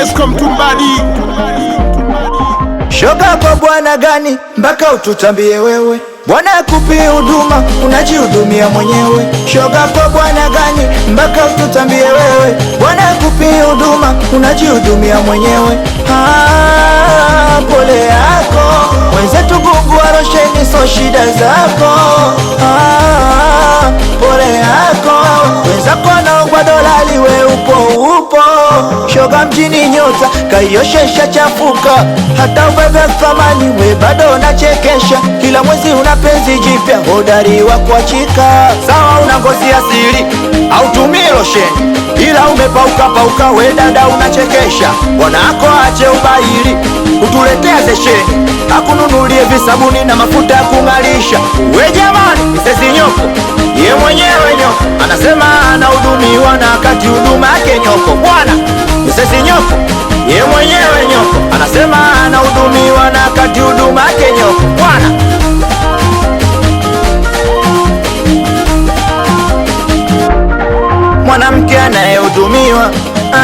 Esco Mtumbadi. Shoga kwa bwana gani mpaka ututambie wewe? Bwana akupi huduma unajihudumia mwenyewe. Shoga kwa bwana gani mpaka ututambie wewe? Bwana akupi huduma unajihudumia mwenyewe. Pole yako wenzetu, Mungu arosheni, so shida zako. Pole yako wenzako naogwa dolali, we upo. Shoga mjini nyota kaioshesha chafuka, hata ubebe thamani we bado unachekesha. Kila mwezi una penzi jipya, hodari wa kuachika. Sawa una ngozi asili au tumie losheni, ila umepauka we dada unachekesha. Wanako ache ubaili utuletea zesheni, akununulie visabuni na mafuta ya kungalisha. We jamani, Msezi Nyoko ye mwenyewe nyoko anasema anahudumiwa na kati huduma yake nyoko. Bwana Msezi Nyoko ye mwenyewe nyoko anasema anahudumiwa na kati huduma yake nyoko. Bwana mwanamke anayehudumiwa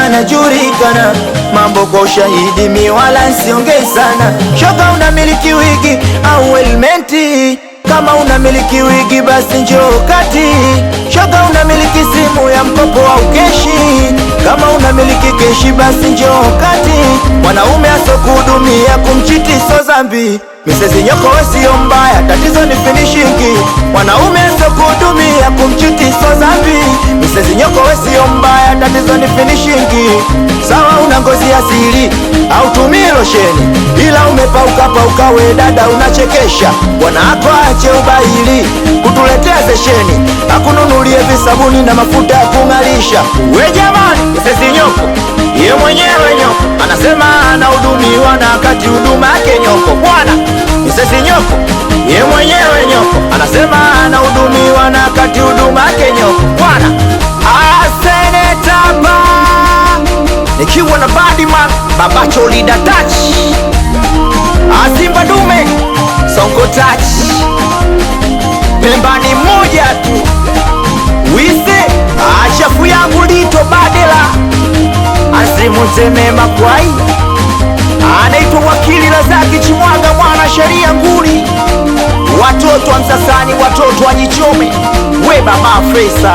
anajulikana, mambo kwa ushahidi mi wala siongei sana. Shoga unamiliki wigi au helmeti? Kama unamiliki wigi basi njoo kati. Shoga unamiliki simu ya mkopo au keshi? Kama unamiliki keshi basi njoo kati. Mwanaume asokuhudumia kumchiti so zambi. Msezi Nyoko we sio mbaya, tatizo ni finishing. Mwanaume asokuhudumia kumchiti so zambi. Msezi Nyoko we sio mbaya, tatizo ni finishing. Sawa una ngozi asili au tumie losheni, ila umepauka we dada unachekesha. Bwanako ache ubaili kutuletea zesheni, akununulie visabuni na mafuta ya kungalisha. We jamani, Msezi Nyoko ye mwenyewe nyoko anasema anahudumiwa na kati huduma yake nyoko. Bwana Msezi Nyoko ye mwenyewe nyoko anasema anahudumiwa na kati huduma yake nyoko. Bwana Seneta nikiwa na Badman Babacho Lida Touch Asimba Dume Sonko Touch Pembani moja tu wise achafu yangu Lito Badela Asimuteme Makwai anaitwa wakili Razaki Chimwaga, mwana sheria nguli. Watoto wa Msasani, watoto wa Nyichome, we baba Fresa.